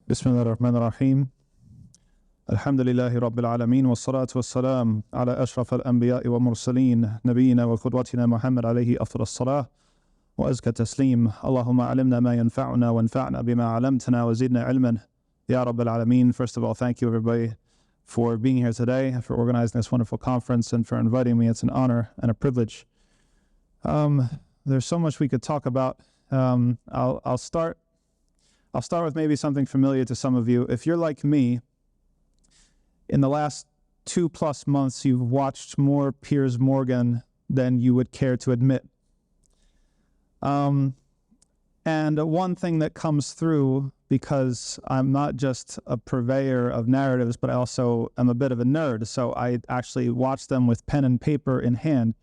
بسم الله الرحمن الرحيم الحمد لله رب العالمين والصلاة والسلام على أشرف الأنبياء والمرسلين نبينا وقدوتنا محمد عليه أفضل الصلاة وأزكى التسليم اللهم علمنا ما ينفعنا وانفعنا بما علمتنا وزدنا علما يا رب العالمين. First of all, thank you everybody for being here today, for organizing this wonderful conference, and for inviting me. It's an honor and a privilege. There's so much we could talk about. I'll start with maybe something familiar to some of you. If you're like me, in the last 2+ months, you've watched more Piers Morgan than you would care to admit. And one thing that comes through, because I'm not just a purveyor of narratives, but I also am a bit of a nerd, so I actually watch them with pen and paper in hand.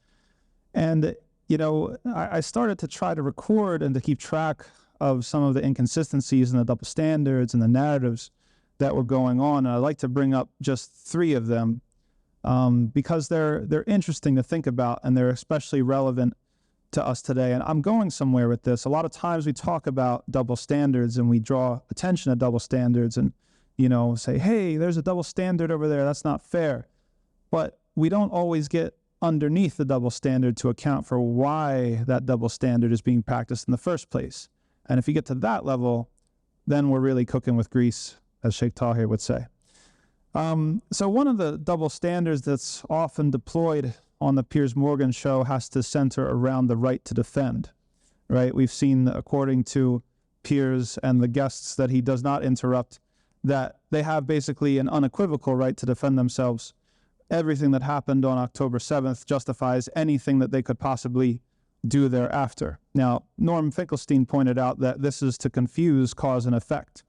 And, you know, I started to try to record and to keep track of some of the inconsistencies and the double standards and the narratives that were going on. And I'd like to bring up just 3 of them because they're interesting to think about, and they're especially relevant to us today. And I'm going somewhere with this. A lot of times we talk about double standards and we draw attention to double standards and, you know, say, hey, there's a double standard over there. That's not fair. But we don't always get underneath the double standard to account for why that double standard is being practiced in the first place. And if you get to that level, then we're really cooking with grease, as Sheikh Tahir would say. So one of the double standards that's often deployed on the Piers Morgan show has to center around the right to defend, right? We've seen, according to Piers and the guests that he does not interrupt, that they have basically an unequivocal right to defend themselves. Everything that happened on October 7th justifies anything that they could possibly do thereafter. Now, Norm Finkelstein pointed out that this is to confuse cause and effect,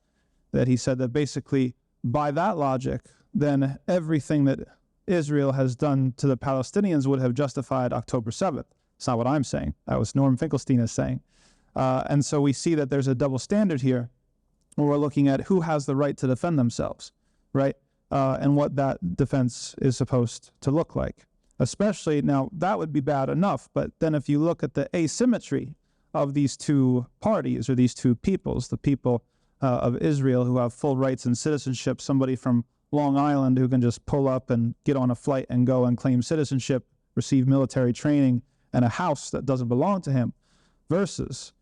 that he said that basically by that logic, then everything that Israel has done to the Palestinians would have justified October 7th. It's not what I'm saying. That was Norm Finkelstein is saying. And so we see that there's a double standard here where we're looking at who has the right to defend themselves, right? And what that defense is supposed to look like. Especially, now that would be bad enough, but then if you look at the asymmetry of these two parties or these two peoples, the people of Israel who have full rights and citizenship, somebody from Long Island who can just pull up and get on a flight and go and claim citizenship, receive military training and a house that doesn't belong to him, versus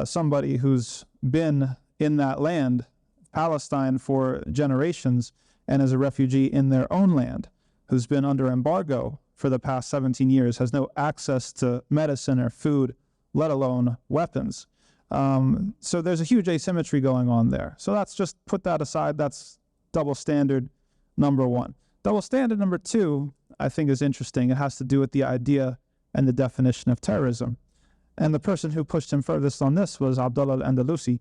somebody who's been in that land, Palestine, for generations and is a refugee in their own land, who's been under embargo for the past 17 years, has no access to medicine or food, let alone weapons. So there's a huge asymmetry going on there. So that's just put that aside. That's double standard number 1. Double standard number 2, I think, is interesting. It has to do with the idea and the definition of terrorism. And the person who pushed him furthest on this was Abdullah al-Andalusi,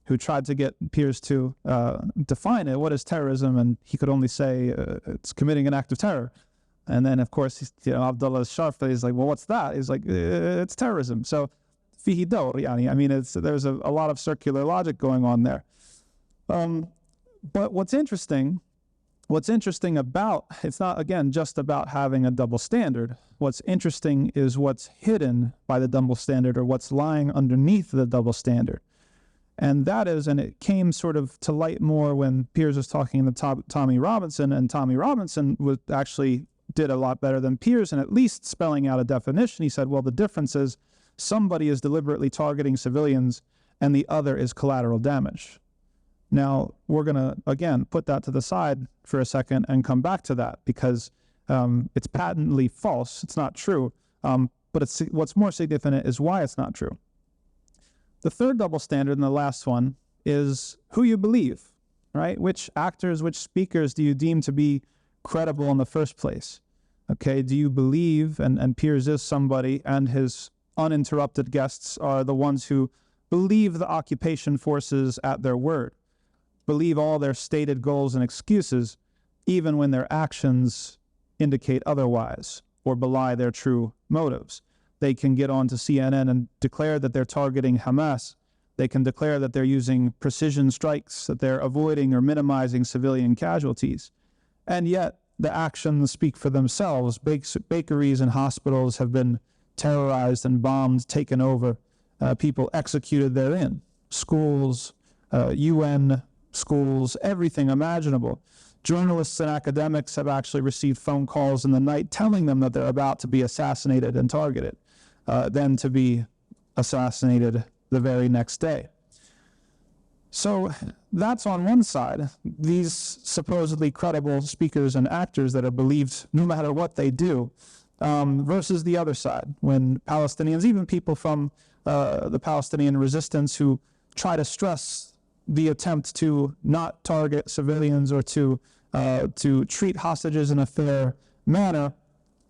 who tried to get Piers to define it. What is terrorism? And he could only say it's committing an act of terror. And then, of course, Abdullah's sharp face is like, well, what's that? He's like, it's terrorism. So, fihi dawr, yani. I mean, there's a lot of circular logic going on there. But what's interesting about, it's not, again, just about having a double standard. What's interesting is what's hidden by the double standard, or what's lying underneath the double standard. And that is, and it came sort of to light more when Piers was talking to Tommy Robinson, and Tommy Robinson was actually did a lot better than Piers in at least spelling out a definition. He said, well, the difference is somebody is deliberately targeting civilians and the other is collateral damage. Now, we're going to, again, put that to the side for a second and come back to that, because it's patently false. It's not true. But what's more significant is why it's not true. The third double standard, and the last one, is who you believe, right? Which actors, which speakers do you deem to be credible in the first place? Okay, do you believe, and Piers is somebody, and his uninterrupted guests are the ones who believe the occupation forces at their word, believe all their stated goals and excuses, even when their actions indicate otherwise or belie their true motives. They can get on to CNN and declare that they're targeting Hamas. They can declare that they're using precision strikes, that they're avoiding or minimizing civilian casualties. And yet, the actions speak for themselves. Bakeries and hospitals have been terrorized and bombed, taken over, people executed therein. Schools, UN schools, everything imaginable. Journalists and academics have actually received phone calls in the night telling them that they're about to be assassinated and targeted, then to be assassinated the very next day. So that's on one side, these supposedly credible speakers and actors that are believed no matter what they do, versus the other side, when Palestinians, even people from the Palestinian resistance who try to stress the attempt to not target civilians or to treat hostages in a fair manner,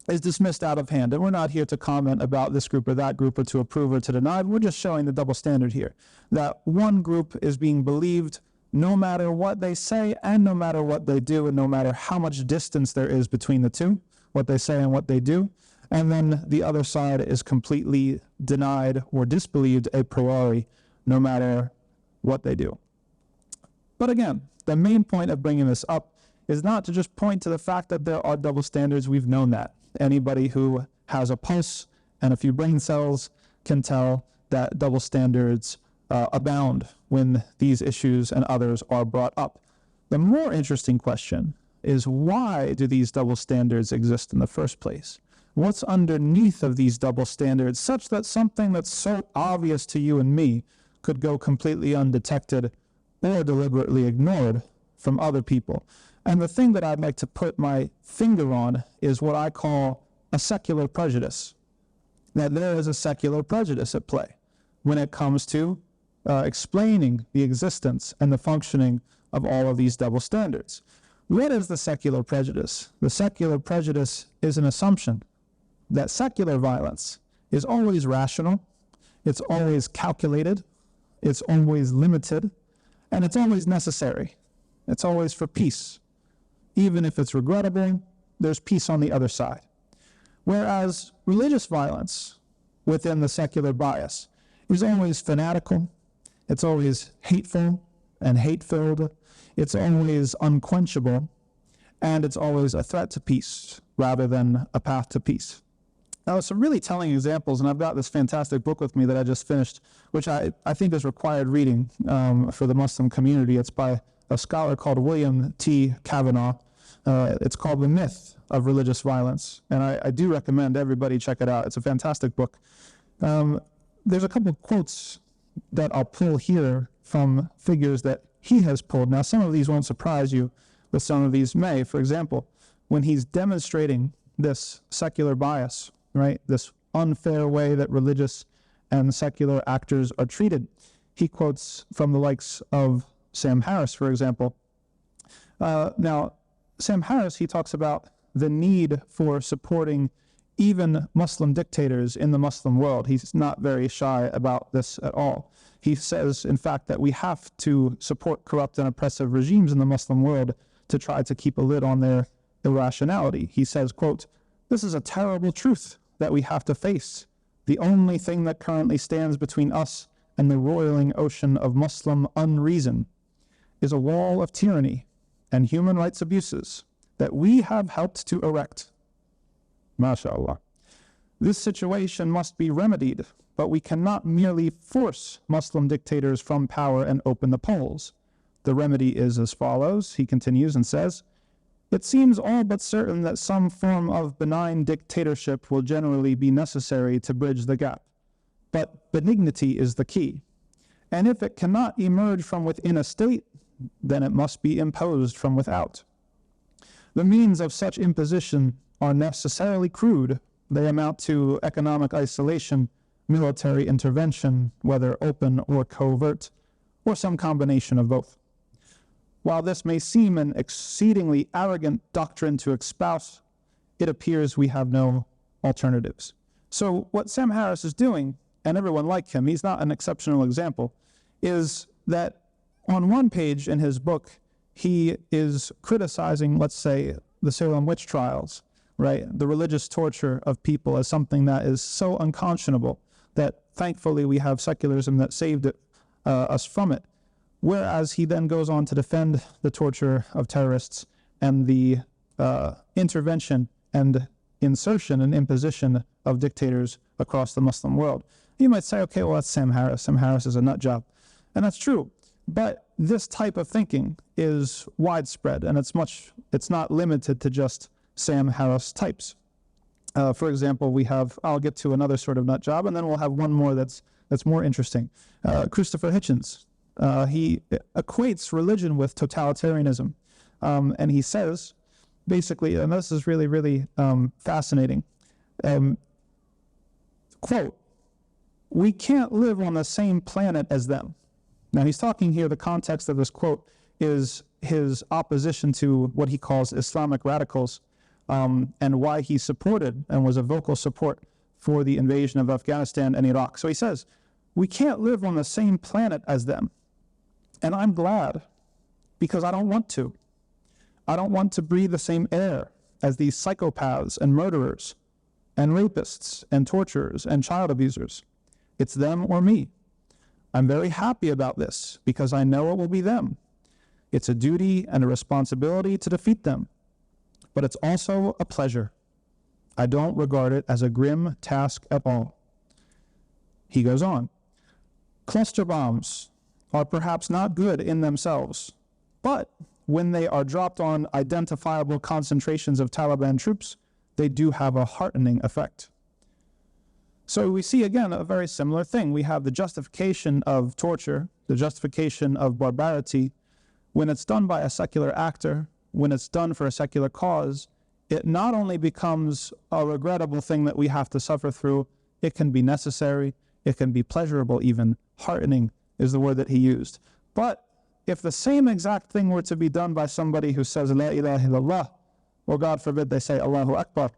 is dismissed out of hand. And we're not here to comment about this group or that group or to approve or to deny. We're just showing the double standard here, that one group is being believed no matter what they say and no matter what they do and no matter how much distance there is between the two, what they say and what they do. And then the other side is completely denied or disbelieved a priori, no matter what they do. But again, the main point of bringing this up is not to just point to the fact that there are double standards. We've known that. Anybody who has a pulse and a few brain cells can tell that double standards abound when these issues and others are brought up. The more interesting question is, why do these double standards exist in the first place? What's underneath of these double standards such that something that's so obvious to you and me could go completely undetected or deliberately ignored from other people? And the thing that I'd like to put my finger on is what I call a secular prejudice. That there is a secular prejudice at play when it comes to explaining the existence and the functioning of all of these double standards. What is the secular prejudice? The secular prejudice is an assumption that secular violence is always rational, it's always calculated, it's always limited, and it's always necessary. It's always for peace. Even if it's regrettable, there's peace on the other side. Whereas religious violence within the secular bias is always fanatical, it's always hateful and hate-filled, it's always unquenchable, and it's always a threat to peace rather than a path to peace. Now, some really telling examples, and I've got this fantastic book with me that I just finished, which I think is required reading for the Muslim community. It's by a scholar called William T. Kavanaugh. It's called The Myth of Religious Violence, and I do recommend everybody check it out. It's a fantastic book. There's a couple of quotes that I'll pull here from figures that he has pulled. Now, some of these won't surprise you, but some of these may. For example, when he's demonstrating this secular bias, right, this unfair way that religious and secular actors are treated, he quotes from the likes of Sam Harris, for example. Now, Sam Harris, he talks about the need for supporting even Muslim dictators in the Muslim world. He's not very shy about this at all. He says, in fact, that we have to support corrupt and oppressive regimes in the Muslim world to try to keep a lid on their irrationality. He says, quote, "This is a terrible truth that we have to face. The only thing that currently stands between us and the roiling ocean of Muslim unreason is a wall of tyranny and human rights abuses that we have helped to erect." MashaAllah. This situation must be remedied, but we cannot merely force Muslim dictators from power and open the polls. The remedy is as follows. He continues and says, "It seems all but certain that some form of benign dictatorship will generally be necessary to bridge the gap. But benignity is the key. And if it cannot emerge from within a state, then it must be imposed from without. The means of such imposition are necessarily crude. They amount to economic isolation, military intervention, whether open or covert, or some combination of both. While this may seem an exceedingly arrogant doctrine to espouse, it appears we have no alternatives." So what Sam Harris is doing, and everyone like him, he's not an exceptional example, is that on one page in his book, he is criticizing, let's say, the Salem witch trials, right? The religious torture of people as something that is so unconscionable that thankfully we have secularism that saved us from it. Whereas he then goes on to defend the torture of terrorists and the intervention and insertion and imposition of dictators across the Muslim world. You might say, okay, well, that's Sam Harris. Sam Harris is a nut job. And that's true. But this type of thinking is widespread, and it's not limited to just Sam Harris types. For example, I'll get to another sort of nut job, and then we'll have one more that's more interesting. Christopher Hitchens, he equates religion with totalitarianism, and he says, basically, and this is really, really fascinating, quote, "We can't live on the same planet as them." Now he's talking here, the context of this quote is his opposition to what he calls Islamic radicals, and why he supported and was a vocal support for the invasion of Afghanistan and Iraq. So he says, we can't live on the same planet as them. And I'm glad, because I don't want to. I don't want to breathe the same air as these psychopaths and murderers and rapists and torturers and child abusers. It's them or me. I'm very happy about this because I know it will be them. It's a duty and a responsibility to defeat them. But it's also a pleasure. I don't regard it as a grim task at all. He goes on, cluster bombs are perhaps not good in themselves, but when they are dropped on identifiable concentrations of Taliban troops, they do have a heartening effect. So we see again a very similar thing. We have the justification of torture, the justification of barbarity. When it's done by a secular actor, when it's done for a secular cause, it not only becomes a regrettable thing that we have to suffer through, it can be necessary, it can be pleasurable even. Heartening is the word that he used. But if the same exact thing were to be done by somebody who says, La ilaha illallah, or God forbid they say Allahu Akbar,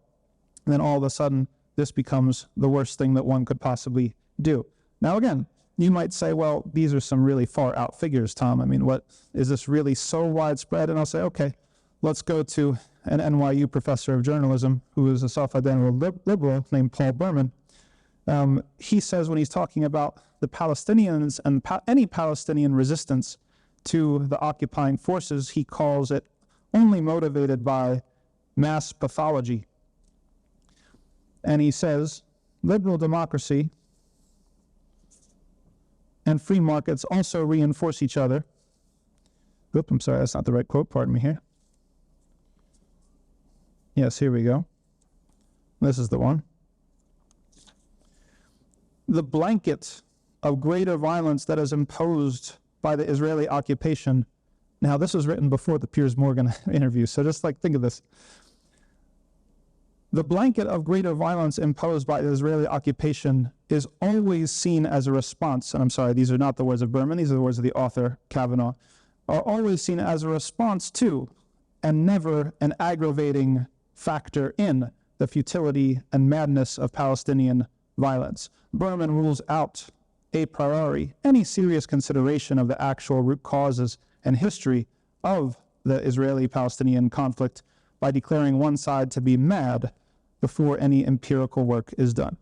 then all of a sudden this becomes the worst thing that one could possibly do. Now again, you might say, well, these are some really far out figures, Tom. I mean, what is this really so widespread? And I'll say, okay, let's go to an NYU professor of journalism who is a self-identified liberal named Paul Berman. He says when he's talking about the Palestinians and any Palestinian resistance to the occupying forces, he calls it only motivated by mass pathology. And he says, liberal democracy and free markets also reinforce each other. Oop, I'm sorry, that's not the right quote, pardon me here. Yes, here we go. This is the one. The blanket of greater violence that is imposed by the Israeli occupation. Now, this was written before the Piers Morgan interview, so just think of this. The blanket of greater violence imposed by the Israeli occupation is always seen as a response, and I'm sorry, these are not the words of Berman, these are the words of the author, Kavanaugh, are always seen as a response to, and never an aggravating factor in, the futility and madness of Palestinian violence. Berman rules out a priori any serious consideration of the actual root causes and history of the Israeli-Palestinian conflict by declaring one side to be mad before any empirical work is done.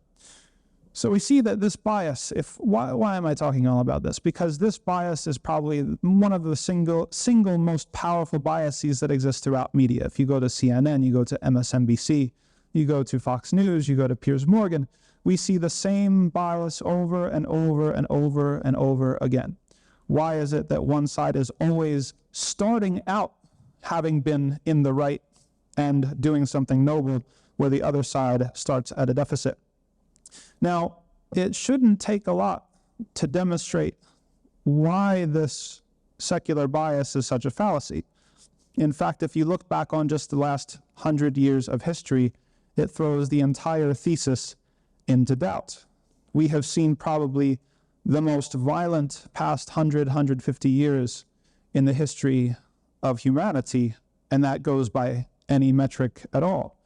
So we see that this bias, why am I talking all about this? Because this bias is probably one of the single most powerful biases that exist throughout media. If you go to CNN, you go to MSNBC, you go to Fox News, you go to Piers Morgan, we see the same bias over and over and over and over again. Why is it that one side is always starting out having been in the right and doing something noble, where the other side starts at a deficit? Now, it shouldn't take a lot to demonstrate why this secular bias is such a fallacy. In fact, if you look back on just the last 100 years of history, it throws the entire thesis into doubt. We have seen probably the most violent past 100, 150 years in the history of humanity, and that goes by any metric at all.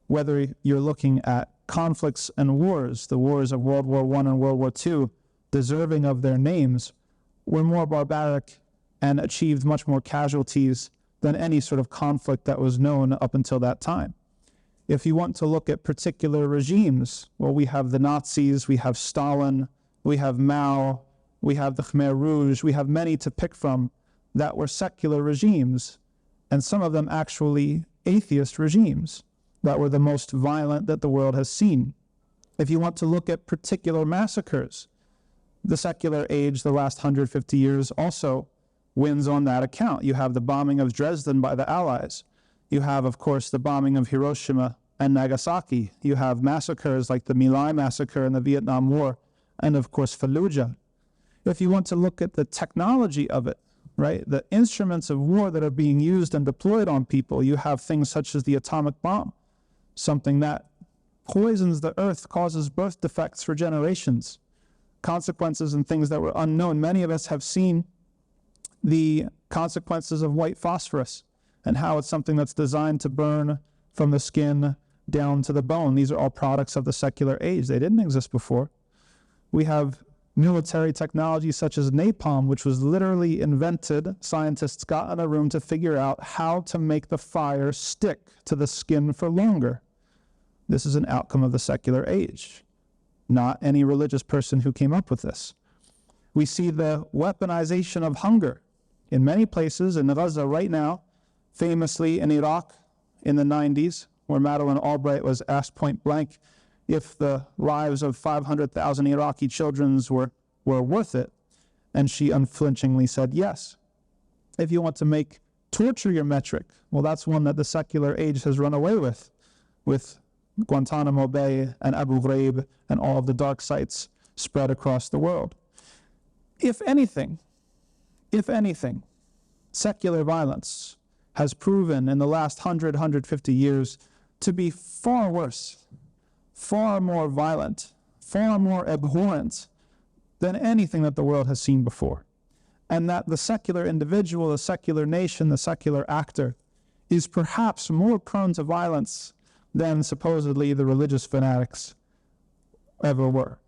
Whether you're looking at conflicts and wars, the wars of World War I and World War II, deserving of their names, were more barbaric and achieved much more casualties than any sort of conflict that was known up until that time. If you want to look at particular regimes, well, we have the Nazis, we have Stalin, we have Mao, we have the Khmer Rouge, we have many to pick from that were secular regimes, and some of them actually atheist regimes that were the most violent that the world has seen. If you want to look at particular massacres, the secular age, the last 150 years also wins on that account. You have the bombing of Dresden by the Allies. You have, of course, the bombing of Hiroshima and Nagasaki. You have massacres like the My Lai massacre in the Vietnam War, and of course Fallujah. If you want to look at the technology of it, right, the instruments of war that are being used and deployed on people, you have things such as the atomic bomb, something that poisons the earth, causes birth defects for generations, consequences and things that were unknown. Many of us have seen the consequences of white phosphorus and how it's something that's designed to burn from the skin down to the bone. These are all products of the secular age. They didn't exist before. We have military technology such as napalm, which was literally invented. Scientists got in a room to figure out how to make the fire stick to the skin for longer. This is an outcome of the secular age, not any religious person who came up with this. We see the weaponization of hunger in many places. In Gaza right now, famously in Iraq in the 90s, where Madeleine Albright was asked point blank if the lives of 500,000 Iraqi children were worth it, and she unflinchingly said yes. If you want to make torture your metric, well, that's one that the secular age has run away with Guantanamo Bay and Abu Ghraib and all of the dark sites spread across the world. If anything, secular violence has proven in the last 150 years to be far worse, far more violent, far more abhorrent than anything that the world has seen before. And that the secular individual, the secular nation, the secular actor is perhaps more prone to violence than supposedly the religious fanatics ever were.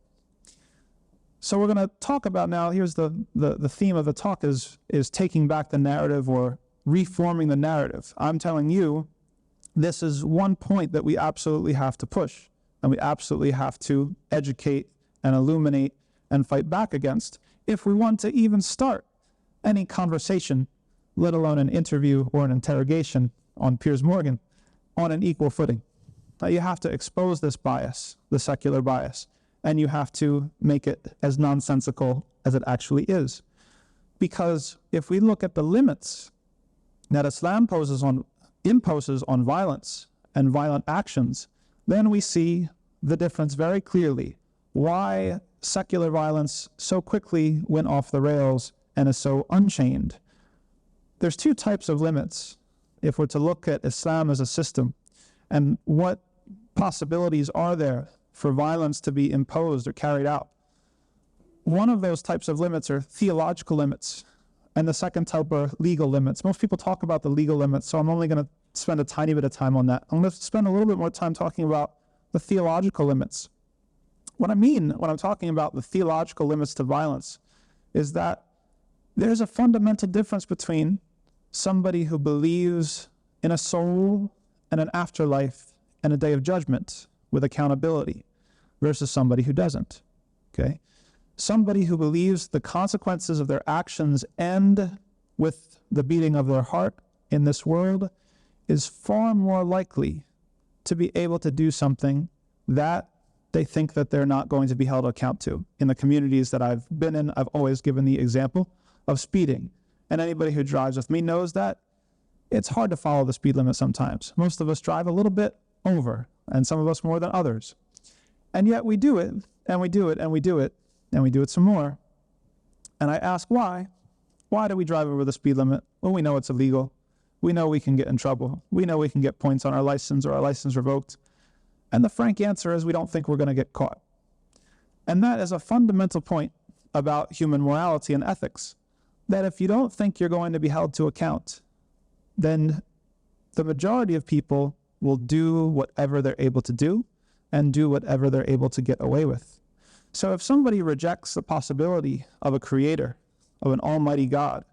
So we're going to talk about now, here's the theme of the talk is taking back the narrative or reforming the narrative. I'm telling you, this is one point that we absolutely have to push, and we absolutely have to educate and illuminate and fight back against if we want to even start any conversation, let alone an interview or an interrogation on Piers Morgan, on an equal footing. Now you have to expose this bias, the secular bias, and you have to make it as nonsensical as it actually is. Because if we look at the limits that Islam imposes on violence and violent actions, then we see the difference very clearly. Why secular violence so quickly went off the rails and is so unchained. There's two types of limits if we're to look at Islam as a system, and what possibilities are there for violence to be imposed or carried out. One of those types of limits are theological limits, and the second type are legal limits. Most people talk about the legal limits, so I'm only going to spend a tiny bit of time on that. I'm going to spend a little bit more time talking about the theological limits. What I mean when I'm talking about the theological limits to violence is that there's a fundamental difference between somebody who believes in a soul and an afterlife and a day of judgment with accountability versus somebody who doesn't, okay? Somebody who believes the consequences of their actions end with the beating of their heart in this world is far more likely to be able to do something that they think that they're not going to be held account to. In the communities that I've been in, I've always given the example of speeding. And anybody who drives with me knows that it's hard to follow the speed limit sometimes. Most of us drive a little bit over, and some of us more than others. And yet we do it, and we do it, and we do it, and we do it some more. And I ask why? Why do we drive over the speed limit? Well, we know it's illegal. We know we can get in trouble. We know we can get points on our license or our license revoked. And the frank answer is we don't think we're going to get caught. And that is a fundamental point about human morality and ethics, that if you don't think you're going to be held to account, then the majority of people will do whatever they're able to do and do whatever they're able to get away with. So if somebody rejects the possibility of a creator, of an almighty God,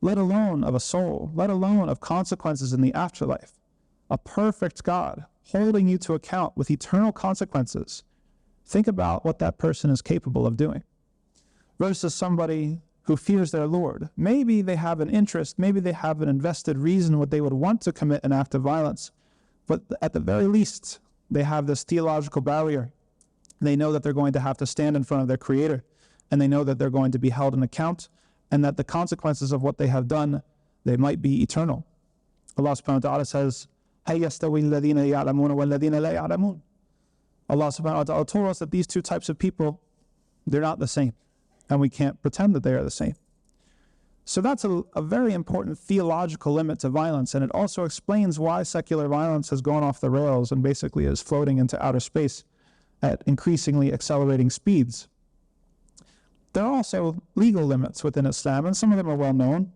let alone of a soul, let alone of consequences in the afterlife, a perfect God holding you to account with eternal consequences, think about what that person is capable of doing. Versus somebody who fears their Lord. Maybe they have an interest, maybe they have an invested reason what they would want to commit an act of violence, but at the very least, they have this theological barrier. They know that they're going to have to stand in front of their Creator, and they know that they're going to be held in account, and that the consequences of what they have done, they might be eternal. Allah subhanahu wa ta'ala says, هَلْ يَسْتَوِي الَّذِينَ يَعْلَمُونَ وَالَّذِينَ لَا يَعْلَمُونَ. Allah subhanahu wa ta'ala told us that these two types of people, they're not the same, and we can't pretend that they are the same. So that's a very important theological limit to violence, and it also explains why secular violence has gone off the rails and basically is floating into outer space at increasingly accelerating speeds. There are also legal limits within Islam, and some of them are well known,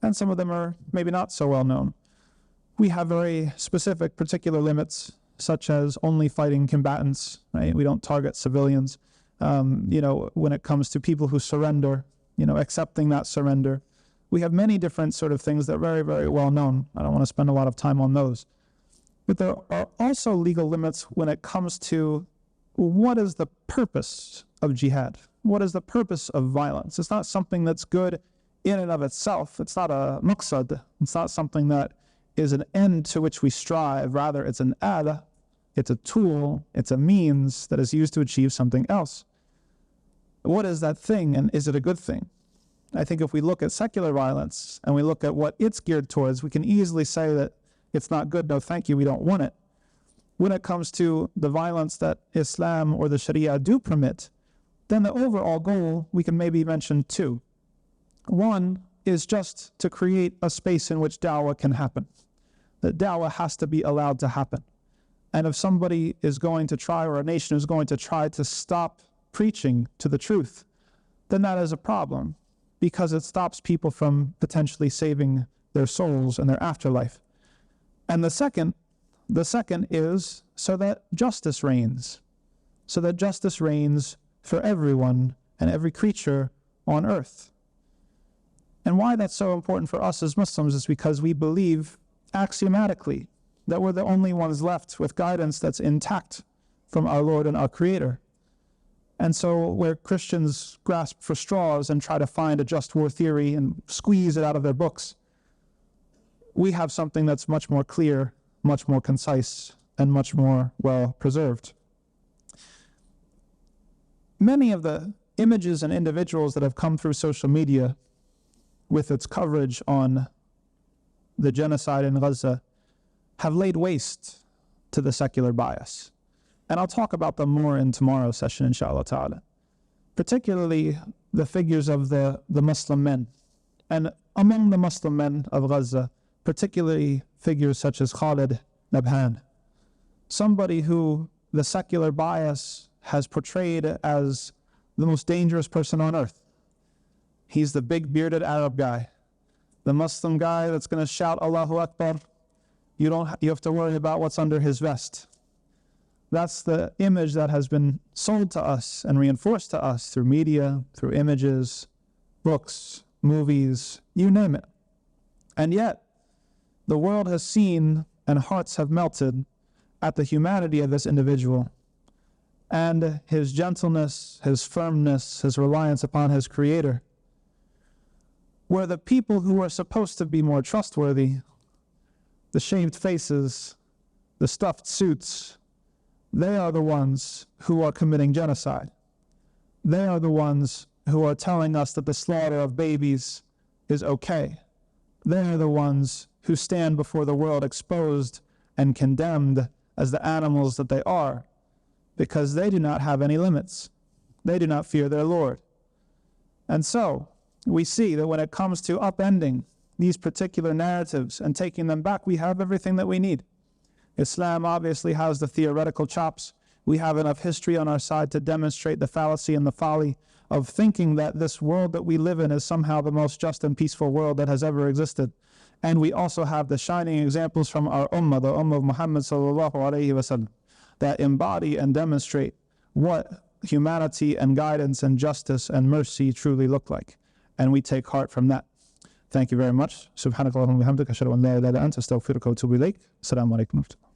and some of them are maybe not so well known. We have very specific, particular limits, such as only fighting combatants, right? We don't target civilians. When it comes to people who surrender, accepting that surrender. We have many different sort of things that are very, very well known. I don't want to spend a lot of time on those. But there are also legal limits when it comes to what is the purpose of jihad? What is the purpose of violence? It's not something that's good in and of itself. It's not a maqsad. It's not something that is an end to which we strive. Rather, it's an adah. It's a tool. It's a means that is used to achieve something else. What is that thing, and is it a good thing? I think if we look at secular violence and we look at what it's geared towards, we can easily say that it's not good, no thank you, we don't want it. When it comes to the violence that Islam or the Sharia do permit, then the overall goal, we can maybe mention two. One is just to create a space in which da'wah can happen. That da'wah has to be allowed to happen. And if somebody is going to try, or a nation is going to try to stop preaching to the truth, then that is a problem, because it stops people from potentially saving their souls and their afterlife. And the second is so that justice reigns, for everyone and every creature on earth. And why that's so important for us as Muslims is because we believe axiomatically that we're the only ones left with guidance that's intact from our Lord and our Creator. And so where Christians grasp for straws and try to find a just war theory and squeeze it out of their books, we have something that's much more clear, much more concise, and much more well preserved. Many of the images and individuals that have come through social media with its coverage on the genocide in Gaza have laid waste to the secular bias. And I'll talk about them more in tomorrow's session, inshallah ta'ala. Particularly the figures of the Muslim men. And among the Muslim men of Gaza, particularly figures such as Khalid Nabhan, somebody who the secular bias has portrayed as the most dangerous person on earth. He's the big bearded Arab guy, the Muslim guy that's going to shout Allahu Akbar. You have to worry about what's under his vest. That's the image that has been sold to us and reinforced to us through media, through images, books, movies, you name it. And yet, the world has seen and hearts have melted at the humanity of this individual and his gentleness, his firmness, his reliance upon his Creator. Where the people who are supposed to be more trustworthy, the shaved faces, the stuffed suits, they are the ones who are committing genocide. They are the ones who are telling us that the slaughter of babies is okay. They are the ones who stand before the world exposed and condemned as the animals that they are, because they do not have any limits. They do not fear their Lord. And so, we see that when it comes to upending these particular narratives and taking them back, we have everything that we need. Islam obviously has the theoretical chops. We have enough history on our side to demonstrate the fallacy and the folly of thinking that this world that we live in is somehow the most just and peaceful world that has ever existed. And we also have the shining examples from our ummah, the ummah of Muhammad sallallahu alayhi wasallam, that embody and demonstrate what humanity and guidance and justice and mercy truly look like. And we take heart from that. Thank you very much. Subhanakallahumma wa bihamdika, ashhadu an la ilaha illa anta, astaghfiruka wa atubu ilayk. Assalamu alaikum.